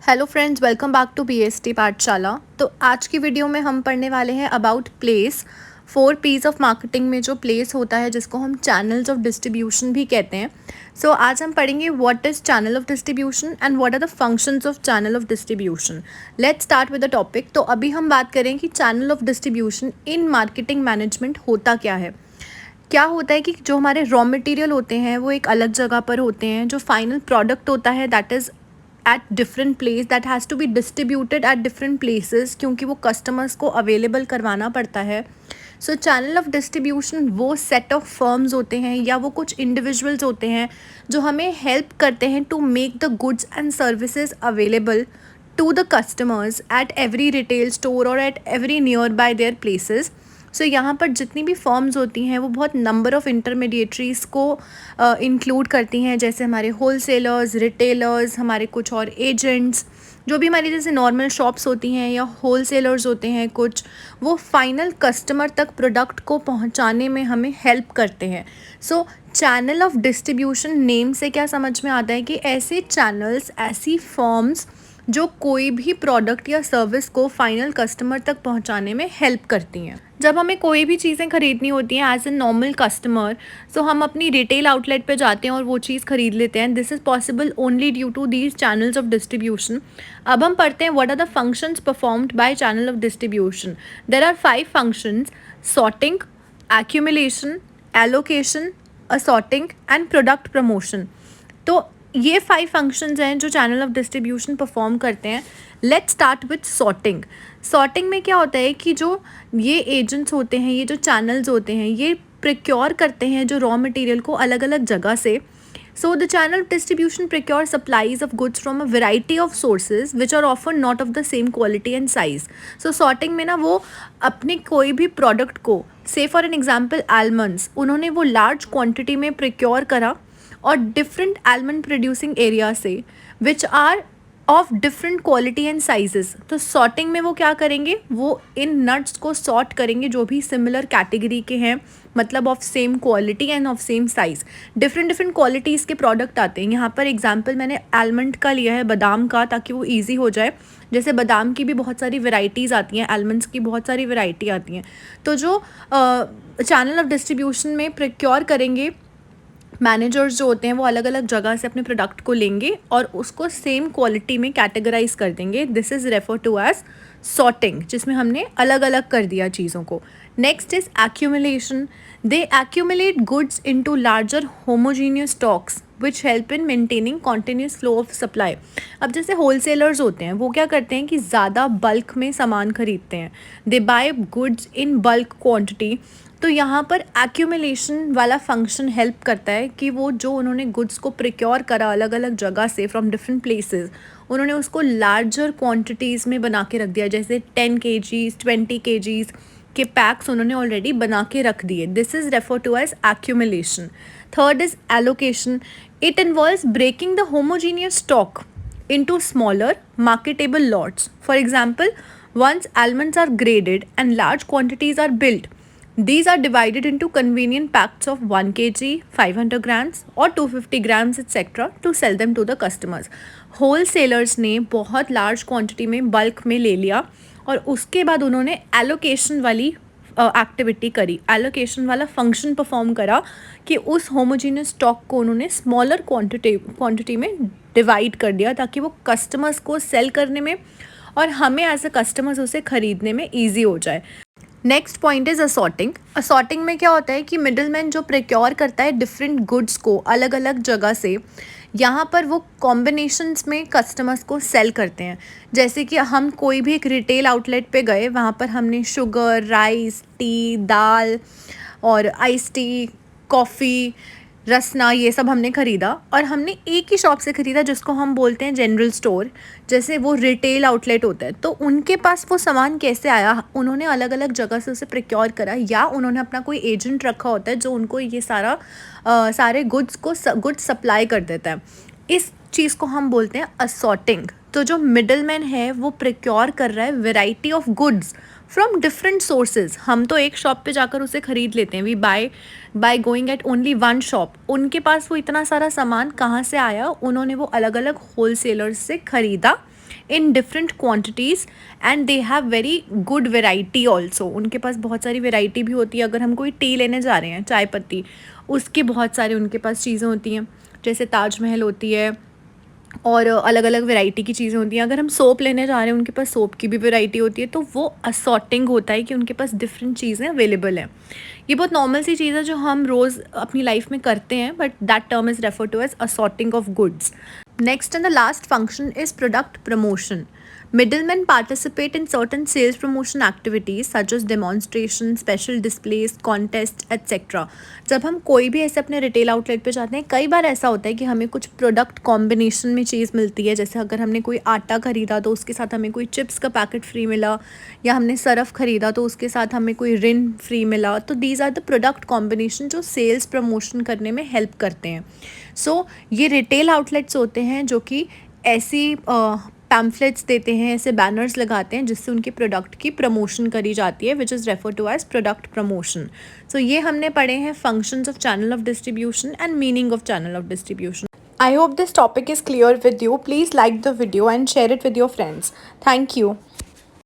Hello friends, welcome back to B S T पाठशाला। तो आज की वीडियो में हम पढ़ने वाले हैं about place. 4 P's of marketing में जो प्लेस होता है जिसको हम चैनल्स ऑफ डिस्ट्रीब्यूशन भी कहते हैं। सो आज हम पढ़ेंगे what is channel of distribution and what are the functions of channel of distribution. Let's start with the topic. तो अभी हम बात करें कि channel of distribution in marketing management होता क्या है। क्या होता है कि जो हमारे रॉ मटेरियल होते हैं वो एक अलग जगह पर होते हैं, जो फाइनल प्रोडक्ट होता है that is at different place that has to be distributed at different places, क्योंकि वो कस्टमर्स को अवेलेबल करवाना पड़ता है। सो चैनल ऑफ डिस्ट्रीब्यूशन वो सेट ऑफ फर्म्स होते हैं या वो कुछ इंडिविजुअल्स होते हैं जो हमें हेल्प करते हैं to make the goods and services available to the customers at every retail store और at every nearby their places. So यहाँ पर जितनी भी फर्म्स होती हैं वो बहुत नंबर ऑफ़ इंटरमीडिएटरीज़ को इंक्लूड करती हैं, जैसे हमारे होलसेलर्स, रिटेलर्स, हमारे कुछ और एजेंट्स, जो भी हमारी जैसे नॉर्मल शॉप्स होती हैं या होलसेलर्स होते हैं कुछ, वो फाइनल कस्टमर तक प्रोडक्ट को पहुँचाने में हमें हेल्प करते हैं। सो चैनल ऑफ डिस्ट्रीब्यूशन नेम से क्या समझ में आता है कि ऐसे चैनल्स, ऐसी फर्म्स जो कोई भी प्रोडक्ट या सर्विस को फाइनल कस्टमर तक पहुंचाने में हेल्प करती हैं। जब हमें कोई भी चीज़ें खरीदनी होती हैं एज ए नॉर्मल कस्टमर, तो हम अपनी रिटेल आउटलेट पे जाते हैं और वो चीज़ खरीद लेते हैं। This is possible only due to these channels of distribution. अब हम पढ़ते हैं what are the functions performed by channel of distribution. There are 5 functions: sorting, accumulation, allocation, assorting and product promotion. तो ये 5 फंक्शंस हैं जो चैनल ऑफ डिस्ट्रीब्यूशन परफॉर्म करते हैं। Let's start with sorting. Sorting में क्या होता है कि जो ये एजेंट्स होते हैं, ये जो चैनल्स होते हैं, ये प्रिक्योर करते हैं जो रॉ मटेरियल को अलग अलग जगह से। So the channel of distribution procure supplies of goods from a variety of sources which are often not of the same quality and size. So sorting में ना वो अपने कोई भी प्रोडक्ट को, से फॉर एन एग्जाम्पल आलमंड्स, उन्होंने वो लार्ज क्वान्टिटी में प्रिक्योर करा और डिफरेंट आलमंड प्रोड्यूसिंग एरिया से which are of different quality and sizes. तो सॉर्टिंग में वो क्या करेंगे, वो इन नट्स को सॉर्ट करेंगे जो भी सिमिलर कैटेगरी के हैं, मतलब of same quality end of same size. Different different qualities के प्रोडक्ट आते हैं। यहाँ पर एग्जांपल मैंने आलमंड का लिया है, बादाम का, ताकि वो ईजी हो जाए। जैसे बादाम की भी बहुत सारी वेराइटीज़ आती हैं, आलमंड्स की बहुत सारी वेराइटी आती हैं। तो जो चैनल ऑफ डिस्ट्रीब्यूशन में प्रिक्योर करेंगे मैनेजर्स जो होते हैं, वो अलग अलग जगह से अपने प्रोडक्ट को लेंगे और उसको सेम क्वालिटी में कैटेगराइज कर देंगे। This is refer to as sorting, जिसमें हमने अलग अलग कर दिया चीज़ों को। Next is accumulation. They accumulate goods into larger homogeneous stocks which help in maintaining continuous flow of supply. अब जैसे होलसेलर्स होते हैं, वो क्या करते हैं कि ज़्यादा बल्क में सामान खरीदते हैं। They buy goods in bulk quantity. तो यहाँ पर एक्यूमुलेशन वाला फंक्शन हेल्प करता है कि वो जो उन्होंने गुड्स को प्रिक्योर करा अलग अलग जगह से फ्रॉम डिफरेंट प्लेसेस, उन्होंने उसको लार्जर क्वांटिटीज़ में बना के रख दिया। जैसे 10 kgs, 20 kgs के पैक्स उन्होंने ऑलरेडी बना के रख दिए। This is refer to as accumulation. Third is allocation. It involves breaking the homogeneous stock into smaller marketable lots. For example, once almonds are graded and large quantities are built, these are divided into convenient packs of 1 kg, 500 grams or 250 grams etc. to sell them to the customers. Wholesalers ने बहुत large quantity में bulk में ले लिया और उसके बाद उन्होंने allocation वाली एक्टिविटी करी, एलोकेशन वाला फंक्शन परफॉर्म करा कि उस होमोजीनियस स्टॉक को उन्होंने स्मॉलर क्वांटिटी में डिवाइड कर दिया ताकि वो कस्टमर्स को सेल करने में और हमें एज अ कस्टमर्स उसे ख़रीदने में ईजी हो जाए। Next point is assorting. Assorting में क्या होता है कि मिडलमैन जो प्रिक्योर करता है डिफरेंट गुड्स को अलग अलग जगह से, यहाँ पर वो कॉम्बिनेशंस में कस्टमर्स को सेल करते हैं। जैसे कि हम कोई भी एक रिटेल आउटलेट पे गए, वहाँ पर हमने शुगर, राइस, टी, दाल और आइस टी, कॉफ़ी, रसना, ये सब हमने ख़रीदा और हमने एक ही शॉप से ख़रीदा जिसको हम बोलते हैं जनरल स्टोर। जैसे वो रिटेल आउटलेट होता है, तो उनके पास वो सामान कैसे आया, उन्होंने अलग अलग जगह से उसे प्रिक्योर करा या उन्होंने अपना कोई एजेंट रखा होता है जो उनको ये सारे गुड्स सप्लाई कर देता है। इस चीज़ को हम बोलते हैं असॉर्टिंग। तो जो मिडल मैन है वो प्रिक्योर कर रहा है variety of goods from different sources. हम तो एक शॉप पे जाकर उसे ख़रीद लेते हैं, we by going at only one shop. उनके पास वो इतना सारा सामान कहाँ से आया, उन्होंने वो अलग अलग होलसेलर्स से ख़रीदा in different quantities and they have very good variety also. उनके पास बहुत सारी वेराइटी भी होती है। अगर हम कोई टी लेने जा रहे हैं, चाय पत्ती, उसकी बहुत सारी उनके पास चीज़ें होती हैं, जैसे ताजमहल होती है और अलग अलग वैरायटी की चीज़ें होती हैं। अगर हम सोप लेने जा रहे हैं, उनके पास सोप की भी वैरायटी होती है। तो वो असॉर्टिंग होता है कि उनके पास डिफरेंट चीज़ें अवेलेबल हैं। ये बहुत नॉर्मल सी चीज़ है जो हम रोज़ अपनी लाइफ में करते हैं, but that term is refer to as assorting of goods. Next and the last function is product promotion. Middlemen participate in certain sales promotion activities such as demonstration, special displays, contests, etc. जब हम कोई भी ऐसे अपने retail outlet पे जाते हैं, कई बार ऐसा होता है कि हमें कुछ प्रोडक्ट कॉम्बिनेशन में चीज़ मिलती है। जैसे अगर हमने कोई आटा ख़रीदा तो उसके साथ हमें कोई चिप्स का पैकेट फ्री मिला, या हमने सरफ ख़रीदा तो उसके साथ हमें कोई रिन फ्री मिला। तो these are the product combination जो सेल्स प्रमोशन करने में हेल्प करते हैं। सो ये रिटेल आउटलेट्स होते हैं जो कि ऐसी पैम्फलेट्स देते हैं, ऐसे बैनर्स लगाते हैं जिससे उनके प्रोडक्ट की प्रमोशन करी जाती है, which is refer to as product promotion. So ये हमने पढ़े हैं functions of channel of distribution and meaning of channel of distribution. I hope this topic is clear with you. Please like the video and share it with your friends. Thank you.